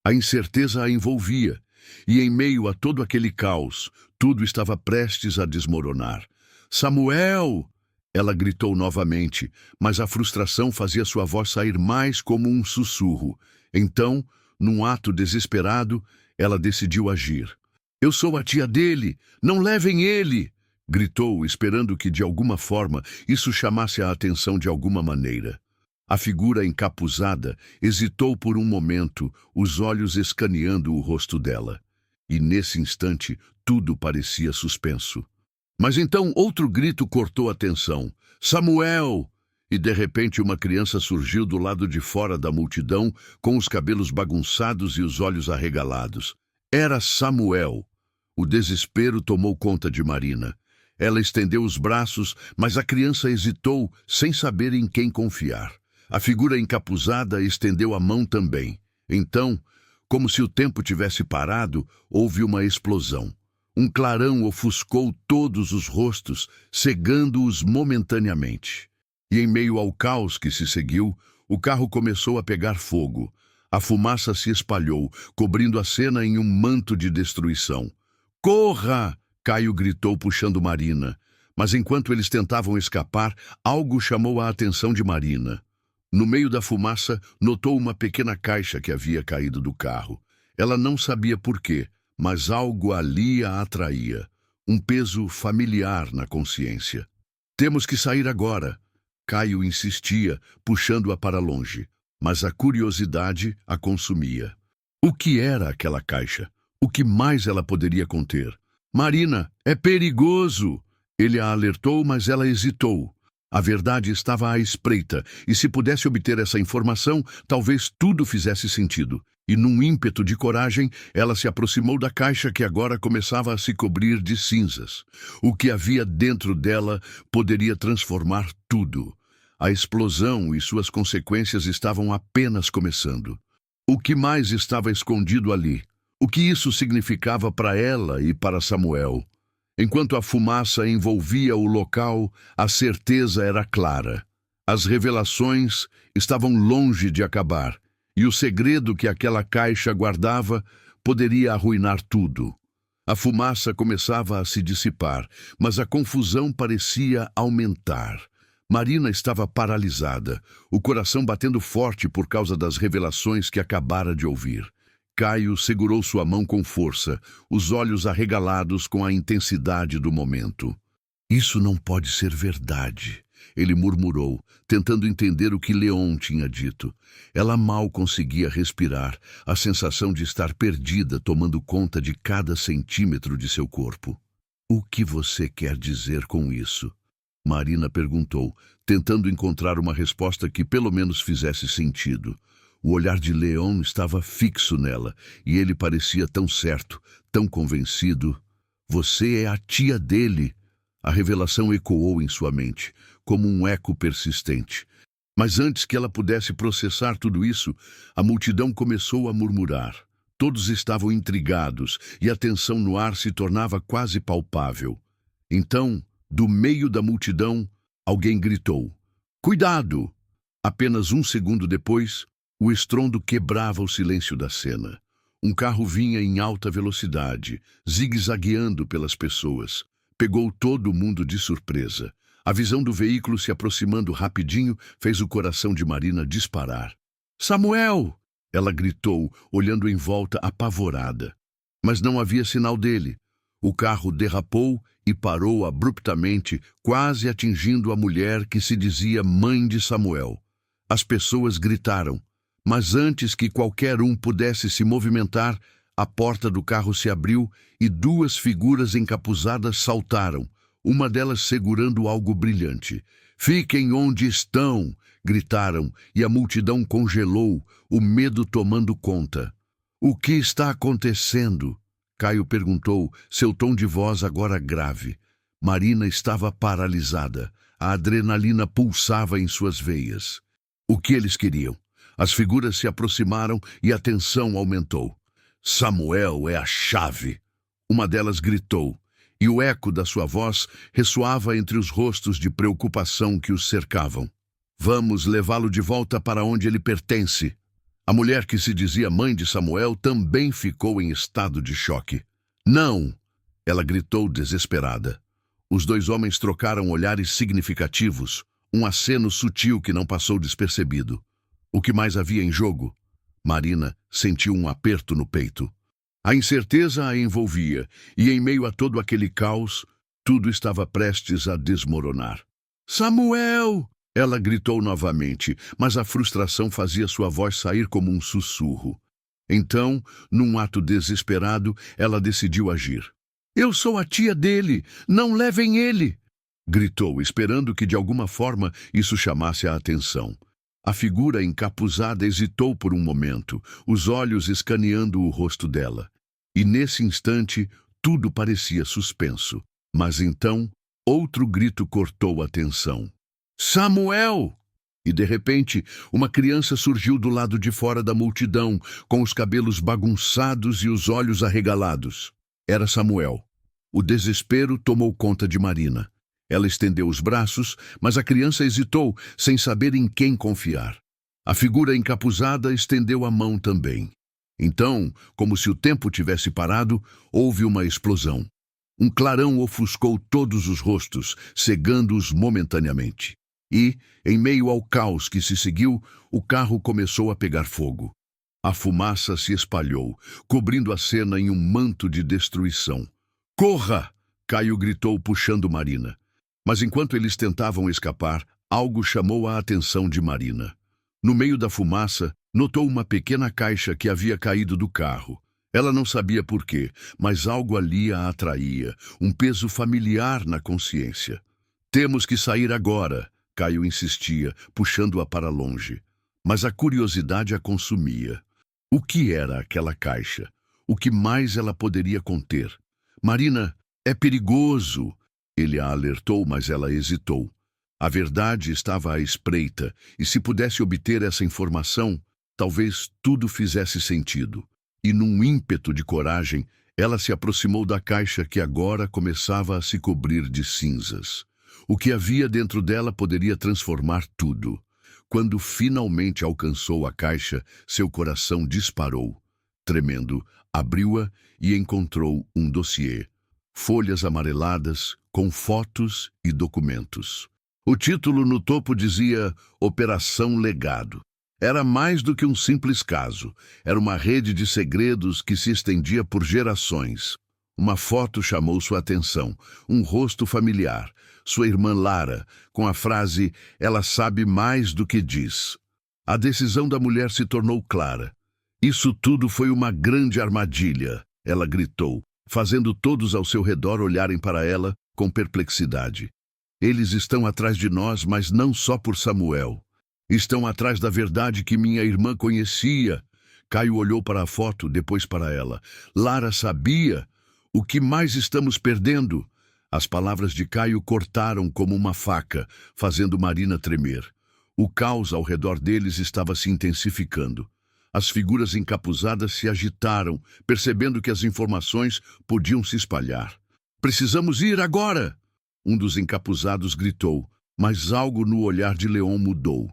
A incerteza a envolvia, e em meio a todo aquele caos, tudo estava prestes a desmoronar. "Samuel!" Ela gritou novamente, mas a frustração fazia sua voz sair mais como um sussurro. Então, num ato desesperado, ela decidiu agir. "Eu sou a tia dele! Não levem ele!" gritou, esperando que, de alguma forma, isso chamasse a atenção de alguma maneira. A figura encapuzada hesitou por um momento, os olhos escaneando o rosto dela. E, nesse instante, tudo parecia suspenso. Mas então outro grito cortou a tensão. "Samuel!" E, de repente, uma criança surgiu do lado de fora da multidão, com os cabelos bagunçados e os olhos arregalados. Era Samuel. O desespero tomou conta de Marina. Ela estendeu os braços, mas a criança hesitou, sem saber em quem confiar. A figura encapuzada estendeu a mão também. Então, como se o tempo tivesse parado, houve uma explosão. Um clarão ofuscou todos os rostos, cegando-os momentaneamente. E em meio ao caos que se seguiu, o carro começou a pegar fogo. A fumaça se espalhou, cobrindo a cena em um manto de destruição. "Corra!" Caio gritou, puxando Marina. Mas enquanto eles tentavam escapar, algo chamou a atenção de Marina. No meio da fumaça, notou uma pequena caixa que havia caído do carro. Ela não sabia por quê, mas algo ali a atraía. Um peso familiar na consciência. "Temos que sair agora." Caio insistia, puxando-a para longe, mas a curiosidade a consumia. O que era aquela caixa? O que mais ela poderia conter? "Marina, é perigoso!" Ele a alertou, mas ela hesitou. A verdade estava à espreita, e se pudesse obter essa informação, talvez tudo fizesse sentido. E num ímpeto de coragem, ela se aproximou da caixa que agora começava a se cobrir de cinzas. O que havia dentro dela poderia transformar tudo. A explosão e suas consequências estavam apenas começando. O que mais estava escondido ali? O que isso significava para ela e para Samuel? Enquanto a fumaça envolvia o local, a certeza era clara. As revelações estavam longe de acabar, e o segredo que aquela caixa guardava poderia arruinar tudo. A fumaça começava a se dissipar, mas a confusão parecia aumentar. Marina estava paralisada, o coração batendo forte por causa das revelações que acabara de ouvir. Caio segurou sua mão com força, os olhos arregalados com a intensidade do momento. "Isso não pode ser verdade." ele murmurou, tentando entender o que Leon tinha dito. Ela mal conseguia respirar, a sensação de estar perdida tomando conta de cada centímetro de seu corpo. O que você quer dizer com isso? Marina perguntou, tentando encontrar uma resposta que pelo menos fizesse sentido. O olhar de Leon estava fixo nela, e ele parecia tão certo, tão convencido. Você é a tia dele. A revelação ecoou em sua mente, como um eco persistente. Mas antes que ela pudesse processar tudo isso, a multidão começou a murmurar. Todos estavam intrigados, e a tensão no ar se tornava quase palpável. Então, do meio da multidão, alguém gritou: "Cuidado!" Apenas um segundo depois, o estrondo quebrava o silêncio da cena. Um carro vinha em alta velocidade, zigue-zagueando pelas pessoas. Pegou todo mundo de surpresa. A visão do veículo se aproximando rapidinho fez o coração de Marina disparar. "Samuel!" Ela gritou, olhando em volta apavorada. Mas não havia sinal dele. O carro derrapou e parou abruptamente, quase atingindo a mulher que se dizia mãe de Samuel. As pessoas gritaram. Mas antes que qualquer um pudesse se movimentar, a porta do carro se abriu e duas figuras encapuzadas saltaram, uma delas segurando algo brilhante. "Fiquem onde estão!" gritaram, e a multidão congelou, o medo tomando conta. "O que está acontecendo?" Caio perguntou, seu tom de voz agora grave. Marina estava paralisada. A adrenalina pulsava em suas veias. O que eles queriam? As figuras se aproximaram e a tensão aumentou. "Samuel é a chave!" Uma delas gritou, e o eco da sua voz ressoava entre os rostos de preocupação que os cercavam. "Vamos levá-lo de volta para onde ele pertence." A mulher que se dizia mãe de Samuel também ficou em estado de choque. "Não!" Ela gritou desesperada. Os dois homens trocaram olhares significativos, um aceno sutil que não passou despercebido. O que mais havia em jogo? Marina sentiu um aperto no peito. A incerteza a envolvia, e em meio a todo aquele caos, tudo estava prestes a desmoronar. "Samuel!" Ela gritou novamente, mas a frustração fazia sua voz sair como um sussurro. Então, num ato desesperado, ela decidiu agir. "Eu sou a tia dele! Não levem ele!" gritou, esperando que de alguma forma isso chamasse a atenção. A figura encapuzada hesitou por um momento, os olhos escaneando o rosto dela. E nesse instante, tudo parecia suspenso. Mas então, outro grito cortou a tensão. "Samuel!" E de repente, uma criança surgiu do lado de fora da multidão, com os cabelos bagunçados e os olhos arregalados. Era Samuel. O desespero tomou conta de Marina. Ela estendeu os braços, mas a criança hesitou, sem saber em quem confiar. A figura encapuzada estendeu a mão também. Então, como se o tempo tivesse parado, houve uma explosão. Um clarão ofuscou todos os rostos, cegando-os momentaneamente. E, em meio ao caos que se seguiu, o carro começou a pegar fogo. A fumaça se espalhou, cobrindo a cena em um manto de destruição. "Corra!" Caio gritou, puxando Marina. Mas enquanto eles tentavam escapar, algo chamou a atenção de Marina. No meio da fumaça, notou uma pequena caixa que havia caído do carro. Ela não sabia por quê, mas algo ali a atraía, um peso familiar na consciência. "Temos que sair agora", Caio insistia, puxando-a para longe. Mas a curiosidade a consumia. O que era aquela caixa? O que mais ela poderia conter? "Marina, é perigoso!" Ele a alertou, mas ela hesitou. A verdade estava à espreita, e se pudesse obter essa informação, talvez tudo fizesse sentido. E num ímpeto de coragem, ela se aproximou da caixa que agora começava a se cobrir de cinzas. O que havia dentro dela poderia transformar tudo. Quando finalmente alcançou a caixa, seu coração disparou. Tremendo, abriu-a e encontrou um dossiê. Folhas amareladas, com fotos e documentos. O título no topo dizia Operação Legado. Era mais do que um simples caso. Era uma rede de segredos que se estendia por gerações. Uma foto chamou sua atenção, um rosto familiar, sua irmã Lara, com a frase "Ela sabe mais do que diz". A decisão da mulher se tornou clara. "Isso tudo foi uma grande armadilha", ela gritou, fazendo todos ao seu redor olharem para ela com perplexidade. "Eles estão atrás de nós, mas não só por Samuel. Estão atrás da verdade que minha irmã conhecia." Caio olhou para a foto, depois para ela. "Lara sabia. O que mais estamos perdendo?" As palavras de Caio cortaram como uma faca, fazendo Marina tremer. O caos ao redor deles estava se intensificando. As figuras encapuzadas se agitaram, percebendo que as informações podiam se espalhar. "Precisamos ir agora!" Um dos encapuzados gritou, mas algo no olhar de Leon mudou.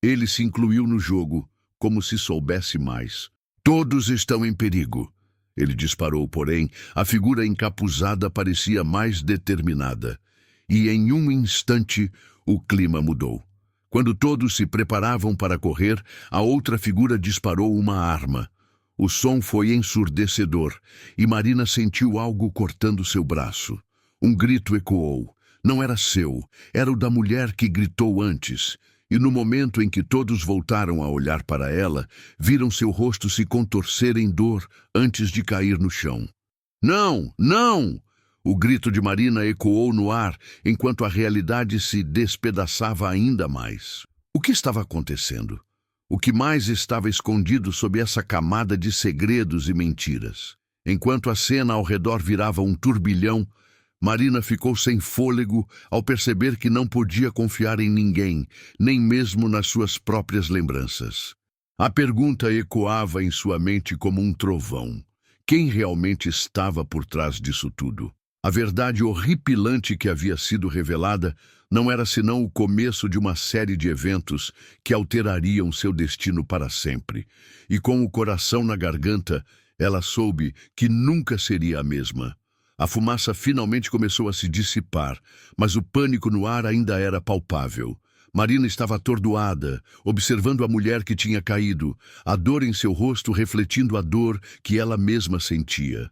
Ele se incluiu no jogo, como se soubesse mais. "Todos estão em perigo." Ele disparou, porém, a figura encapuzada parecia mais determinada. E em um instante, o clima mudou. Quando todos se preparavam para correr, a outra figura disparou uma arma. O som foi ensurdecedor, e Marina sentiu algo cortando seu braço. Um grito ecoou. Não era seu, era o da mulher que gritou antes. E no momento em que todos voltaram a olhar para ela, viram seu rosto se contorcer em dor antes de cair no chão. "Não! Não!" O grito de Marina ecoou no ar, enquanto a realidade se despedaçava ainda mais. O que estava acontecendo? O que mais estava escondido sob essa camada de segredos e mentiras? Enquanto a cena ao redor virava um turbilhão, Marina ficou sem fôlego ao perceber que não podia confiar em ninguém, nem mesmo nas suas próprias lembranças. A pergunta ecoava em sua mente como um trovão. Quem realmente estava por trás disso tudo? A verdade horripilante que havia sido revelada não era senão o começo de uma série de eventos que alterariam seu destino para sempre. E com o coração na garganta, ela soube que nunca seria a mesma. A fumaça finalmente começou a se dissipar, mas o pânico no ar ainda era palpável. Marina estava atordoada, observando a mulher que tinha caído, a dor em seu rosto refletindo a dor que ela mesma sentia.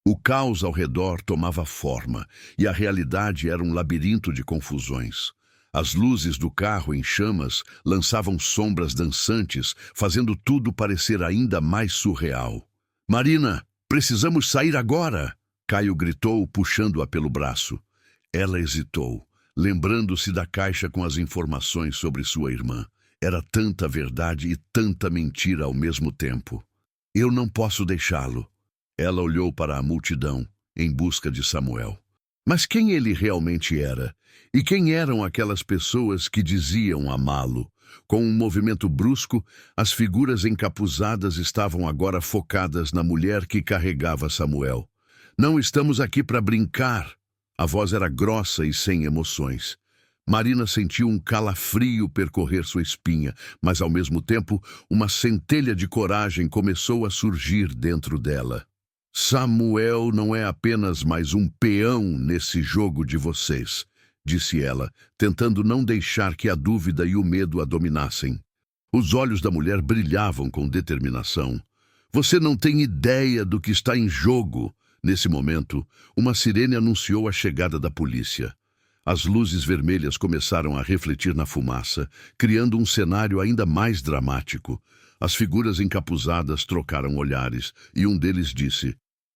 O caos ao redor tomava forma, e a realidade era um labirinto de confusões. As luzes do carro em chamas lançavam sombras dançantes, fazendo tudo parecer ainda mais surreal. "Marina, precisamos sair agora!" Caio gritou, puxando-a pelo braço. Ela hesitou, lembrando-se da caixa com as informações sobre sua irmã. Era tanta verdade e tanta mentira ao mesmo tempo. "Eu não posso deixá-lo." Ela olhou para a multidão, em busca de Samuel. Mas quem ele realmente era? E quem eram aquelas pessoas que diziam amá-lo? Com um movimento brusco, as figuras encapuzadas estavam agora focadas na mulher que carregava Samuel. "Não estamos aqui para brincar." A voz era grossa e sem emoções. Marina sentiu um calafrio percorrer sua espinha, mas ao mesmo tempo, uma centelha de coragem começou a surgir dentro dela. "Samuel não é apenas mais um peão nesse jogo de vocês", disse ela, tentando não deixar que a dúvida e o medo a dominassem. Os olhos da mulher brilhavam com determinação. "Você não tem ideia do que está em jogo." Nesse momento, uma sirene anunciou a chegada da polícia. As luzes vermelhas começaram a refletir na fumaça, criando um cenário ainda mais dramático. As figuras encapuzadas trocaram olhares, e um deles disse: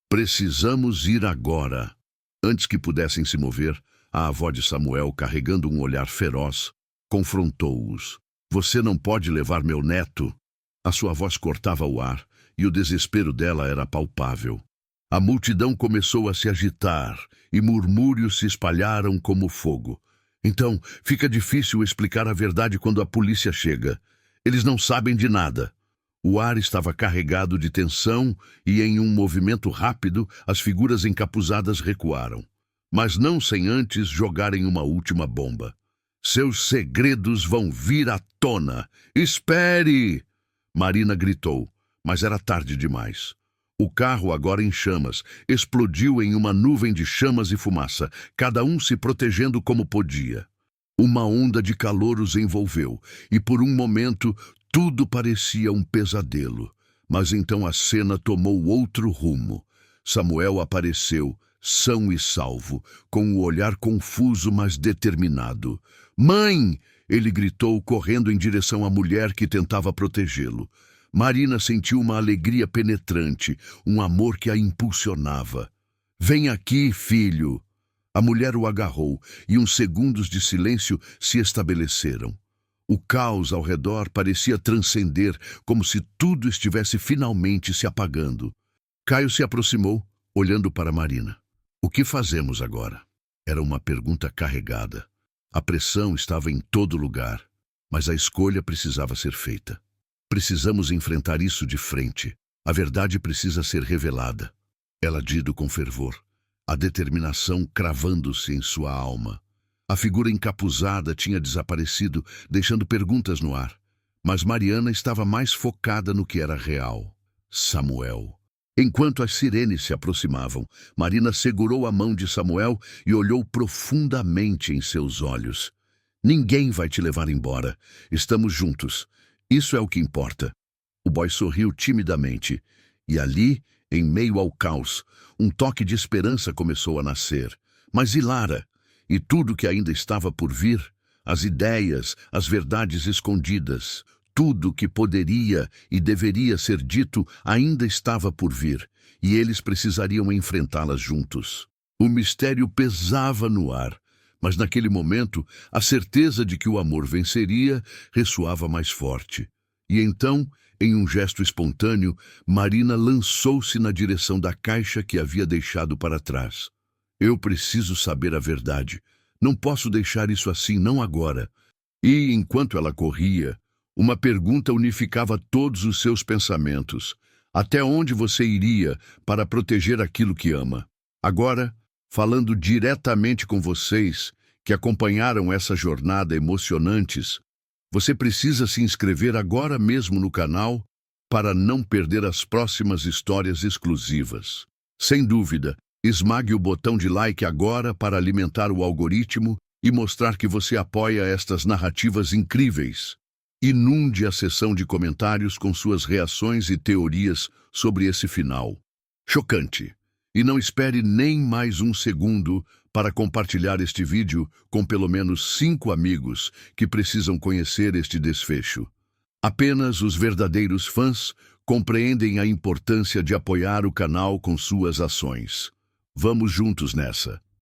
"Precisamos ir agora." Antes que pudessem se mover, a avó de Samuel, carregando um olhar feroz, confrontou-os. "Você não pode levar meu neto." A sua voz cortava o ar, e o desespero dela era palpável. A multidão começou a se agitar, e murmúrios se espalharam como fogo. "Então, fica difícil explicar a verdade quando a polícia chega. Eles não sabem de nada." O ar estava carregado de tensão e, em um movimento rápido, as figuras encapuzadas recuaram. Mas não sem antes jogarem uma última bomba. "Seus segredos vão vir à tona. Espere!" Marina gritou, mas era tarde demais. O carro, agora em chamas, explodiu em uma nuvem de chamas e fumaça, cada um se protegendo como podia. Uma onda de calor os envolveu, e por um momento tudo parecia um pesadelo. Mas então a cena tomou outro rumo. Samuel apareceu, são e salvo, com o olhar confuso, mas determinado. "Mãe!" ele gritou, correndo em direção à mulher que tentava protegê-lo. Marina sentiu uma alegria penetrante, um amor que a impulsionava. "Vem aqui, filho!" A mulher o agarrou e uns segundos de silêncio se estabeleceram. O caos ao redor parecia transcender, como se tudo estivesse finalmente se apagando. Caio se aproximou, olhando para Marina. "O que fazemos agora?" Era uma pergunta carregada. A pressão estava em todo lugar, mas a escolha precisava ser feita. "Precisamos enfrentar isso de frente. A verdade precisa ser revelada." Ela disse com fervor, a determinação cravando-se em sua alma. A figura encapuzada tinha desaparecido, deixando perguntas no ar. Mas Mariana estava mais focada no que era real. Samuel. Enquanto as sirenes se aproximavam, Marina segurou a mão de Samuel e olhou profundamente em seus olhos. "Ninguém vai te levar embora. Estamos juntos. Isso é o que importa." O boy sorriu timidamente. E ali, em meio ao caos, um toque de esperança começou a nascer. Mas e Lara? E tudo que ainda estava por vir? As ideias, as verdades escondidas, tudo que poderia e deveria ser dito ainda estava por vir, e eles precisariam enfrentá-las juntos. O mistério pesava no ar, mas naquele momento a certeza de que o amor venceria ressoava mais forte. E então, em um gesto espontâneo, Marina lançou-se na direção da caixa que havia deixado para trás. "Eu preciso saber a verdade. Não posso deixar isso assim, não agora." E, enquanto ela corria, uma pergunta unificava todos os seus pensamentos. Até onde você iria para proteger aquilo que ama? Agora, falando diretamente com vocês, que acompanharam essa jornada emocionantes, você precisa se inscrever agora mesmo no canal para não perder as próximas histórias exclusivas. Sem dúvida, esmague o botão de like agora para alimentar o algoritmo e mostrar que você apoia estas narrativas incríveis. Inunde a seção de comentários com suas reações e teorias sobre esse final chocante. E não espere nem mais um segundo para compartilhar este vídeo com pelo menos 5 amigos que precisam conhecer este desfecho. Apenas os verdadeiros fãs compreendem a importância de apoiar o canal com suas ações. Vamos juntos nessa.